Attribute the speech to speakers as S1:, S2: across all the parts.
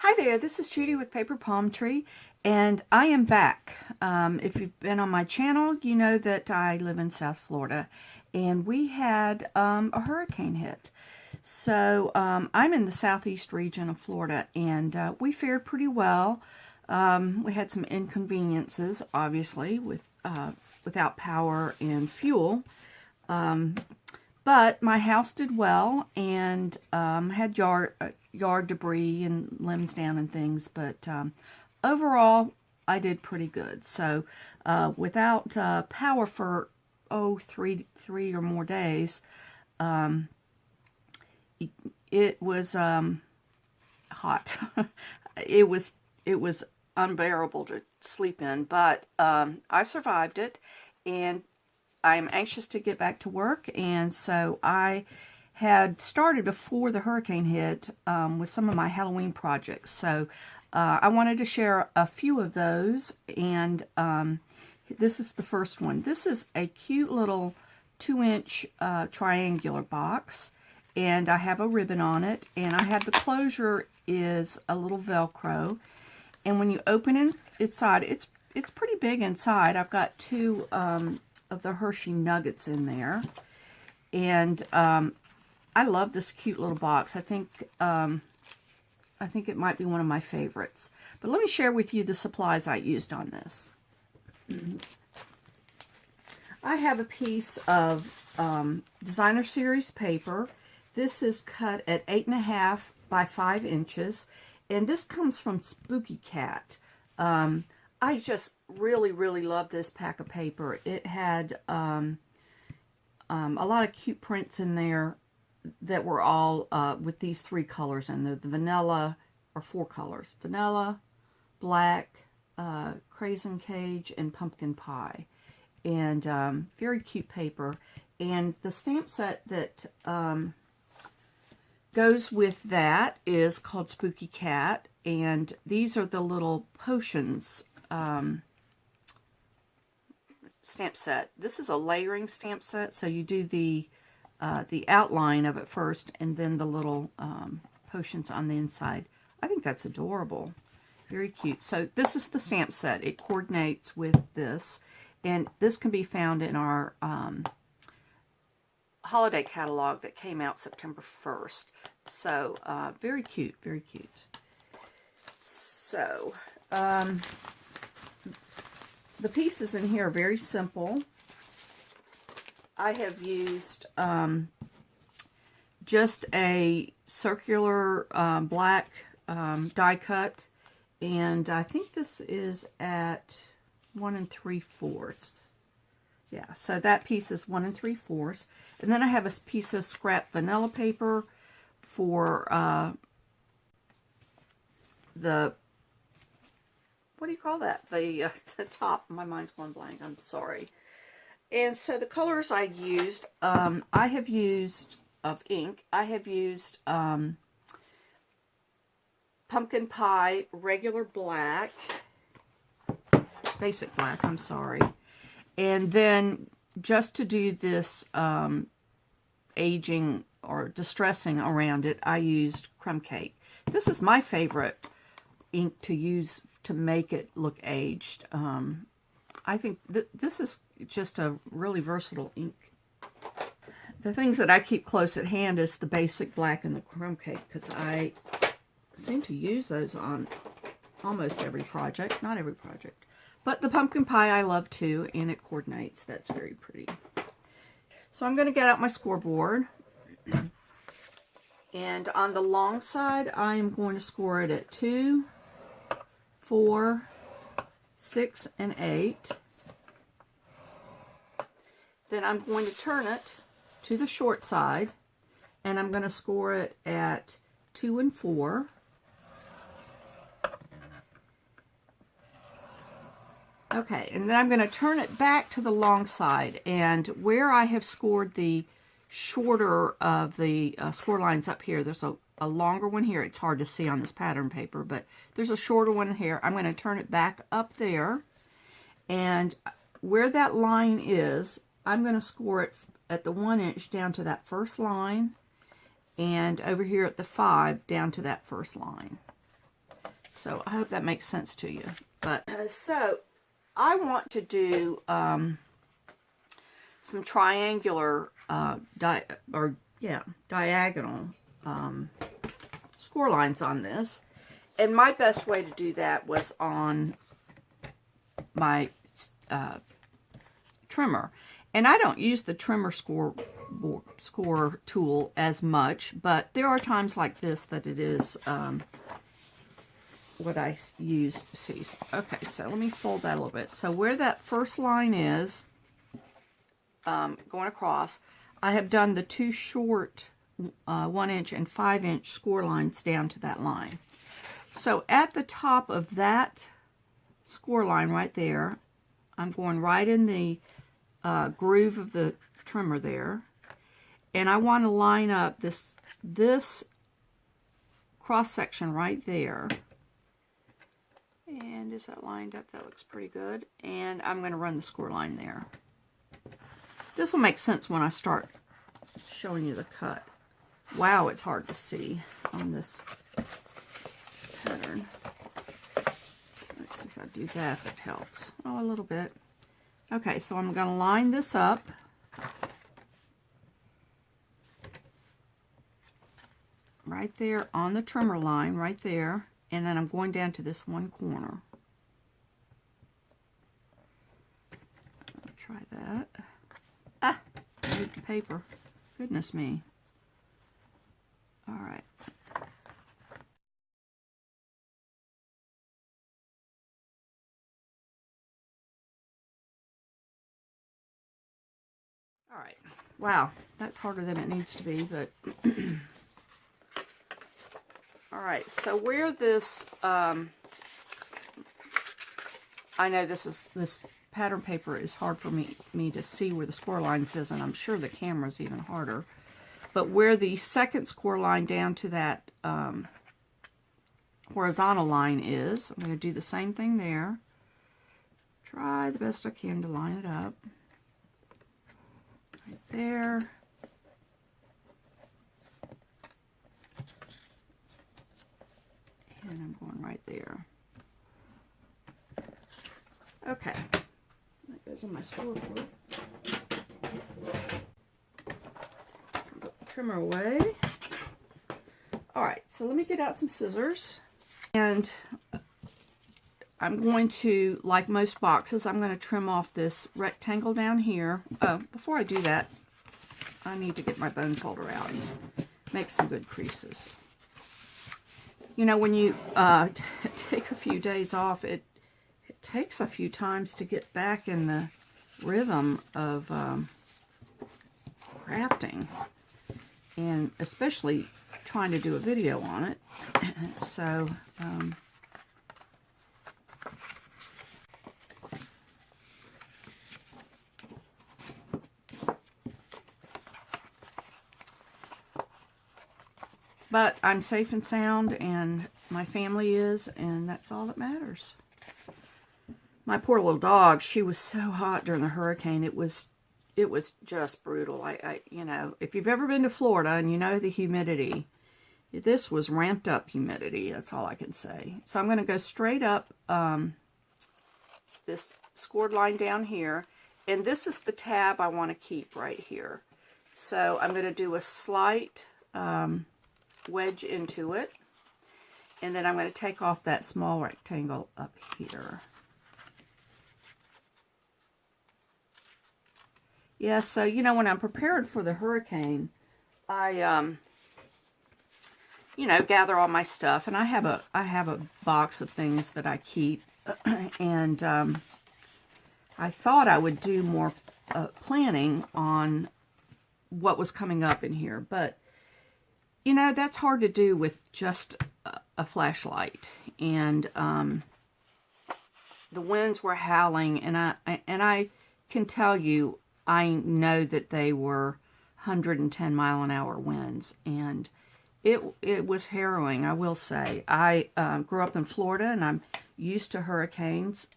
S1: Hi there, this is Judy with Paper Palm Tree, and I am back. If you've been on my channel, you know that I live in South Florida, and we had a hurricane hit. So I'm in the southeast region of Florida, and we fared pretty well. We had some inconveniences, obviously, without power and fuel. But my house did well, and had yard debris and limbs down and things, but overall I did pretty good. So without power for three or more days, it was hot. it was unbearable to sleep in, but I survived it, and I'm anxious to get back to work. And so I had started before the hurricane hit with some of my Halloween projects. So I wanted to share a few of those, and this is the first one. This is a cute little 2-inch triangular box, and I have a ribbon on it, and I have the closure is a little Velcro, and when you open it inside, it's pretty big inside. I've got two of the Hershey nuggets in there, and I love this cute little box. I think it might be one of my favorites. But let me share with you the supplies I used on this. I have a piece of Designer Series paper. This is cut at 8.5 by 5 inches, and this comes from Spooky Cat. I just really love this pack of paper. It had a lot of cute prints in there that were all with these 3 colors in there. The vanilla, or 4 colors. Vanilla, black, Crayon Cage, and pumpkin pie. And very cute paper. And the stamp set that goes with that is called Spooky Cat. And these are the little potions stamp set. This is a layering stamp set, so you do the outline of it first, and then the little potions on the inside. I think that's adorable. Very cute. So this is the stamp set. It coordinates with this, and this can be found in our holiday catalog that came out September 1st. So very cute, very cute. So the pieces in here are very simple. I have used just a circular black die cut, and I think this is at 1 3/4. Yeah, so that piece is 1 3/4. And then I have a piece of scrap vanilla paper for the, what do you call that? The top. My mind's going blank. I'm sorry. And so the colors I used, I have used, of ink, I have used pumpkin pie, regular black, basic black, I'm sorry. And then just to do this aging or distressing around it, I used crumb cake. This is my favorite ink to use to make it look aged. I think this is just a really versatile ink. The things that I keep close at hand is the basic black and the crumb cake, because I seem to use those on almost every project. Not every project. But the pumpkin pie I love too, and it coordinates. That's very pretty. So I'm going to get out my scoreboard. And on the long side, I am going to score it at 2, 4, 6, and 8. Then I'm going to turn it to the short side, and I'm going to score it at 2 and 4. Okay, and then I'm going to turn it back to the long side, and where I have scored the shorter of the score lines up here, there's a longer one here. It's hard to see on this pattern paper, but there's a shorter one here. I'm going to turn it back up there, and where that line is, I'm going to score it at the 1 inch down to that first line, and over here at the 5 down to that first line. So I hope that makes sense to you. But so I want to do some triangular diagonal score lines on this. And my best way to do that was on my trimmer. And I don't use the trimmer score tool as much, but there are times like this that it is what I use to see. Okay, so let me fold that a little bit. So where that first line is going across, I have done the two short 1 inch and 5 inch score lines down to that line. So at the top of that score line right there, I'm going right in the groove of the trimmer there, and I want to line up this cross section right there. And is that lined up? That looks pretty good. And I'm going to run the score line there. This will make sense when I start showing you the cut. Wow, it's hard to see on this pattern. Let's see if I do that, if it helps. Oh, a little bit. Okay, so I'm going to line this up. Right there on the trimmer line, right there. And then I'm going down to this one corner. I'll try that. Ah, I moved the paper. Goodness me. All right. All right. Wow, that's harder than it needs to be, but all right, so where this, I know this pattern paper is hard for me to see where the score lines is, and I'm sure the camera's even harder. But where the second score line down to that horizontal line is, I'm going to do the same thing there. Try the best I can to line it up. Right there. And I'm going right there. Okay. That goes on my scoreboard. Put the trimmer away. Alright, so let me get out some scissors. And I'm going to, like most boxes, I'm going to trim off this rectangle down here. Oh, before I do that, I need to get my bone folder out and make some good creases. You know, when you take a few days off, it takes a few times to get back in the rhythm of crafting, and especially trying to do a video on it. So, but I'm safe and sound, and my family is, and that's all that matters. My poor little dog, she was so hot during the hurricane. It was just brutal. You know, if you've ever been to Florida and you know the humidity, this was ramped up humidity. That's all I can say. So I'm going to go straight up this scored line down here, and this is the tab I want to keep right here. So I'm going to do a slight wedge into it, and then I'm going to take off that small rectangle up here. Yeah, so you know, when I'm prepared for the hurricane, I you know, gather all my stuff, and I have a box of things that I keep, and I thought I would do more planning on what was coming up in here, but you know, that's hard to do with just a flashlight. And the winds were howling, and I can tell you, I know that they were 110-mile-an-hour winds, and it was harrowing, I will say. I grew up in Florida, and I'm used to hurricanes.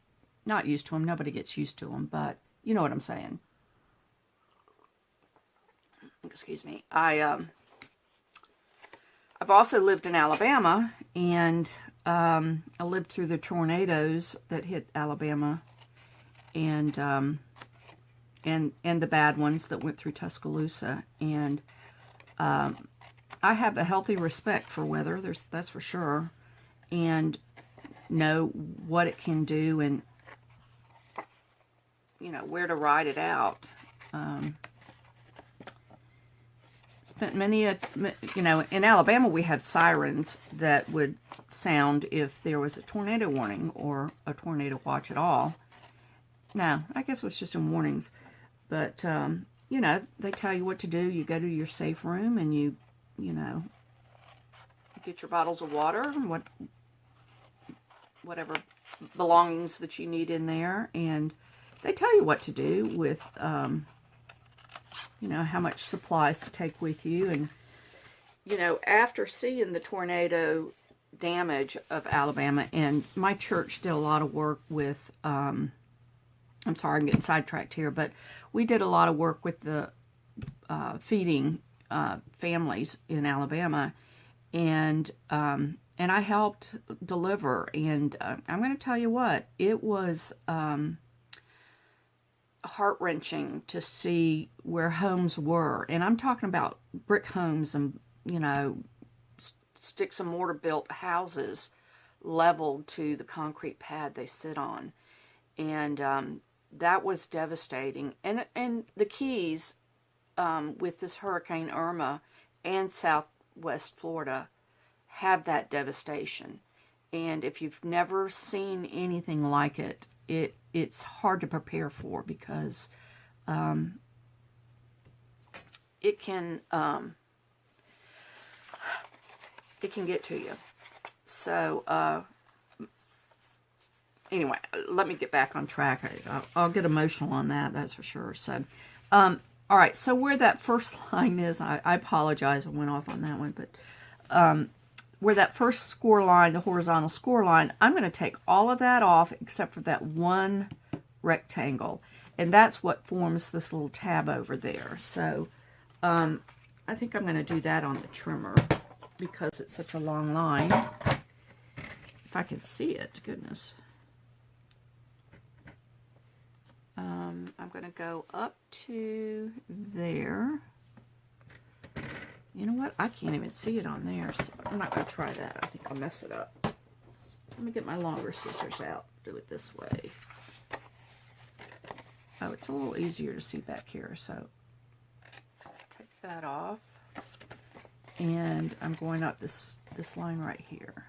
S1: Not used to them. Nobody gets used to them, but you know what I'm saying. Excuse me. I've also lived in Alabama, and I lived through the tornadoes that hit Alabama, and the bad ones that went through Tuscaloosa. And I have a healthy respect for weather, that's for sure, and know what it can do, and you know where to ride it out. Spent many a, you know, in Alabama we have sirens that would sound if there was a tornado warning or a tornado watch at all. No, I guess it was just in warnings. But, you know, they tell you what to do. You go to your safe room and you know, get your bottles of water and whatever belongings that you need in there. And they tell you what to do with, you know, how much supplies to take with you. And, you know, after seeing the tornado damage of Alabama, and my church did a lot of work with, I'm sorry, I'm getting sidetracked here, but we did a lot of work with the feeding families in Alabama, and I helped deliver. And I'm going to tell you what, it was heart-wrenching to see where homes were, and I'm talking about brick homes and, you know, sticks and mortar built houses leveled to the concrete pad they sit on, and that was devastating. And the Keys, with this Hurricane Irma and Southwest Florida, have that devastation. And if you've never seen anything like it, it's hard to prepare for, because it can get to you. So anyway, let me get back on track. I'll get emotional on that, that's for sure. So all right, so where that first line is, I apologize, I went off on that one, but where that first score line, the horizontal score line, I'm going to take all of that off except for that one rectangle. And that's what forms this little tab over there. So I think I'm going to do that on the trimmer because it's such a long line. If I can see it, goodness. I'm going to go up to there. You know what? I can't even see it on there, so I'm not going to try that. I think I'll mess it up. Let me get my longer scissors out. Do it this way. Oh, it's a little easier to see back here, so take that off. And I'm going up this line right here.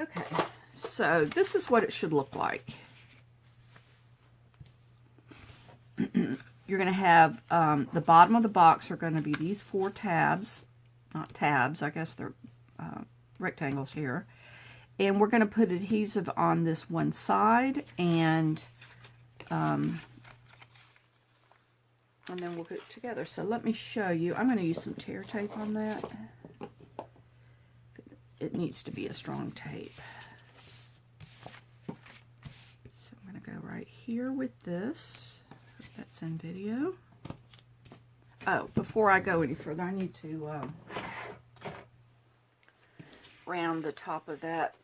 S1: Okay, so this is what it should look like. You're going to have, the bottom of the box are going to be these 4 tabs, not tabs, I guess they're rectangles here. And we're going to put adhesive on this one side, and then we'll put it together. So let me show you. I'm going to use some tear tape on that. It needs to be a strong tape. So I'm going to go right here with this. That's in video. Oh, before I go any further, I need to round the top of that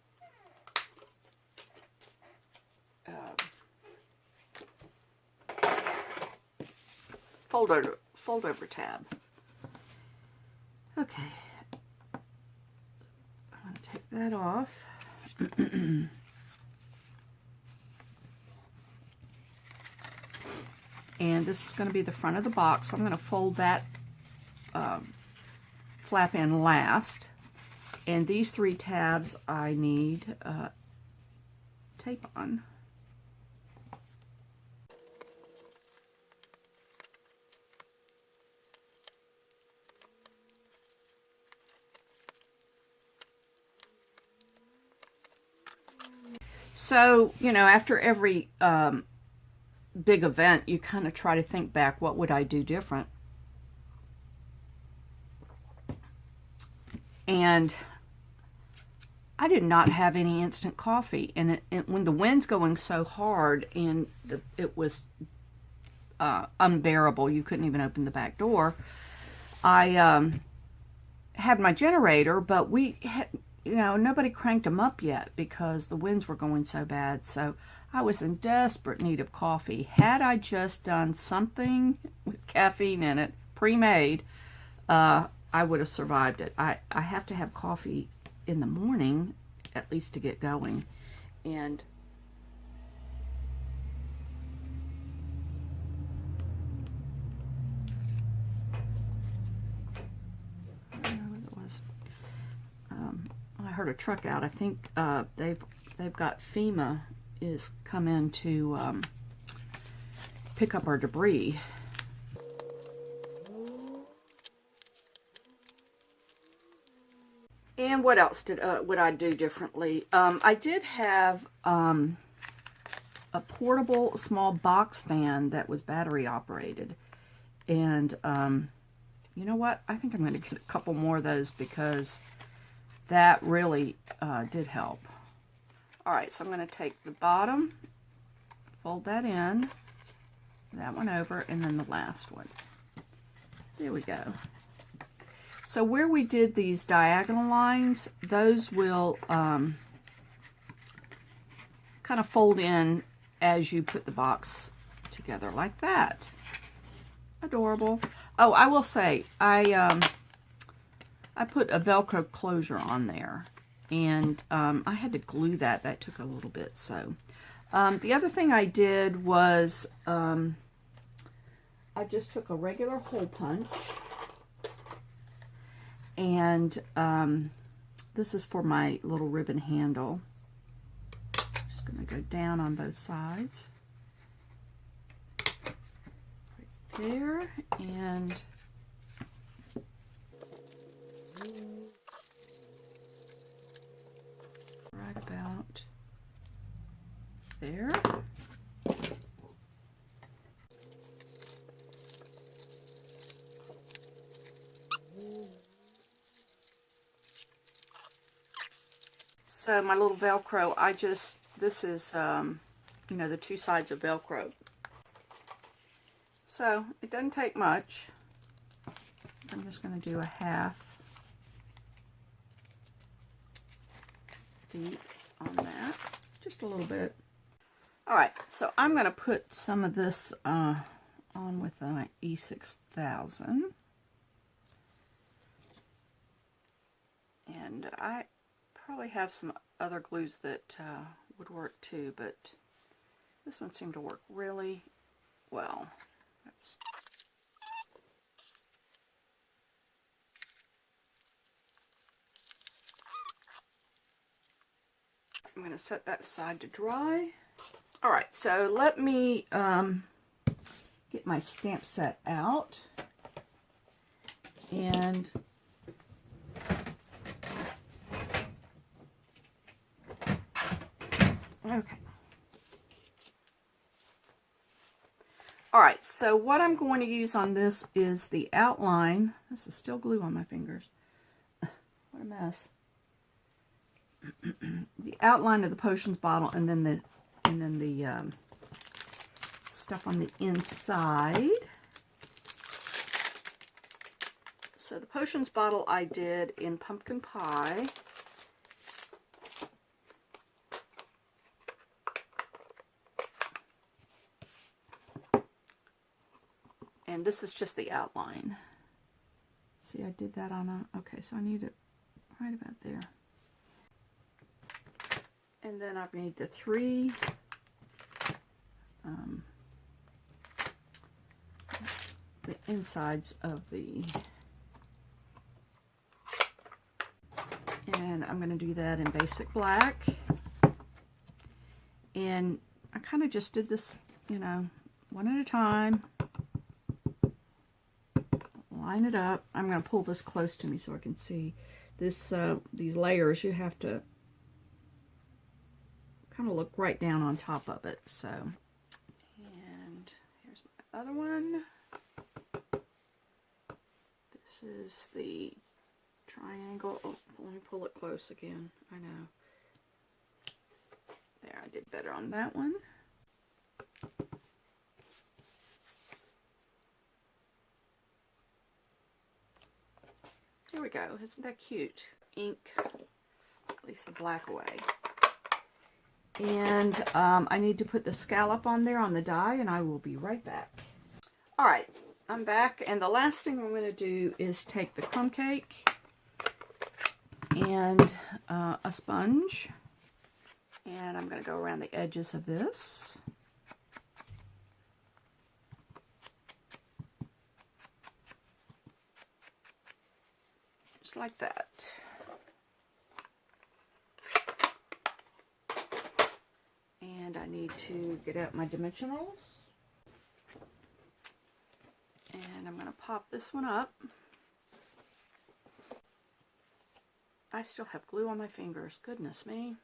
S1: fold over tab. Okay. Take that off. And this is going to be the front of the box, so I'm going to fold that flap in last. And these 3 tabs I need tape on. So, you know, after every big event, you kind of try to think back, what would I do different? And I did not have any instant coffee, and when the wind's going so hard and it was unbearable, you couldn't even open the back door. I had my generator, but we had, nobody cranked them up yet because the winds were going so bad. So I was in desperate need of coffee. Had I just done something with caffeine in it, pre-made, I would have survived it. I have to have coffee in the morning, at least to get going. And I don't know what it was. I heard a truck out. I think they've got FEMA is come in to pick up our debris. And what else would I do differently? I did have a portable small box fan that was battery operated. And you know what? I think I'm going to get a couple more of those because that really did help. Alright, so I'm going to take the bottom, fold that in, that one over, and then the last one. There we go. So where we did these diagonal lines, those will kind of fold in as you put the box together like that. Adorable. Oh, I will say, I put a Velcro closure on there, and I had to glue that. That took a little bit. So the other thing I did was I just took a regular hole punch, and this is for my little ribbon handle. Just going to go down on both sides. Right there, and right about there. So my little Velcro, this is, the two sides of Velcro. So it doesn't take much. I'm just going to do a half deep on that, just a little bit. All right, so I'm going to put some of this on with my E6000. And I probably have some other glues that would work too, but this one seemed to work really well. I'm going to set that aside to dry. Alright, so let me get my stamp set out. And okay. Alright, so what I'm going to use on this is the outline. This is still glue on my fingers. What a mess. The outline of the potions bottle, and then the stuff on the inside. So the potions bottle I did in pumpkin pie. And this is just the outline. See, I did that on a, okay, so I need it right about there. And then I need the three the insides of the, and I'm going to do that in basic black. And I kind of just did this, one at a time. Line it up. I'm going to pull this close to me so I can see this. These layers, you have to kind of look right down on top of it. So, and here's my other one. This is the triangle. Oh, let me pull it close again. I know. There, I did better on that one. There we go. Isn't that cute? Ink, at least the black away. And I need to put the scallop on there on the die, and I will be right back. All right, I'm back, and the last thing we're going to do is take the crumb cake and a sponge, and I'm going to go around the edges of this. Just like that. And I need to get out my dimensionals. And I'm going to pop this one up. I still have glue on my fingers. Goodness me.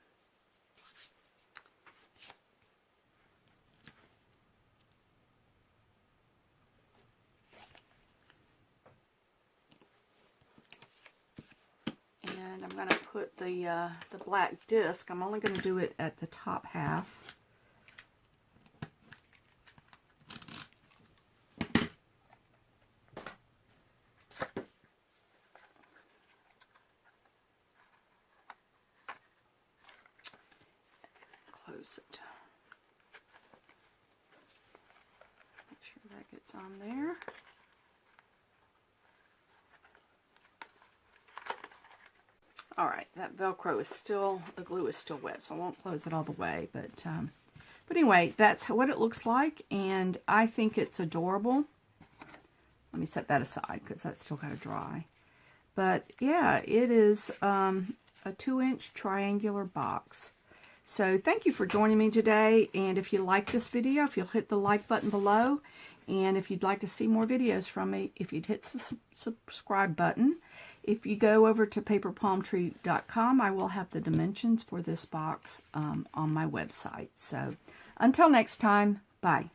S1: And I'm going to put the black disc. I'm only going to do it at the top half. Close it. Make sure that gets on there. Alright, that Velcro is still, the glue is still wet, so I won't close it all the way. But anyway, that's what it looks like, and I think it's adorable. Let me set that aside, because that's still got to dry. But yeah, it is a 2-inch triangular box. So thank you for joining me today, and if you like this video, if you'll hit the like button below, and if you'd like to see more videos from me, if you'd hit the subscribe button. If you go over to paperpalmtree.com, I will have the dimensions for this box on my website. So until next time, bye.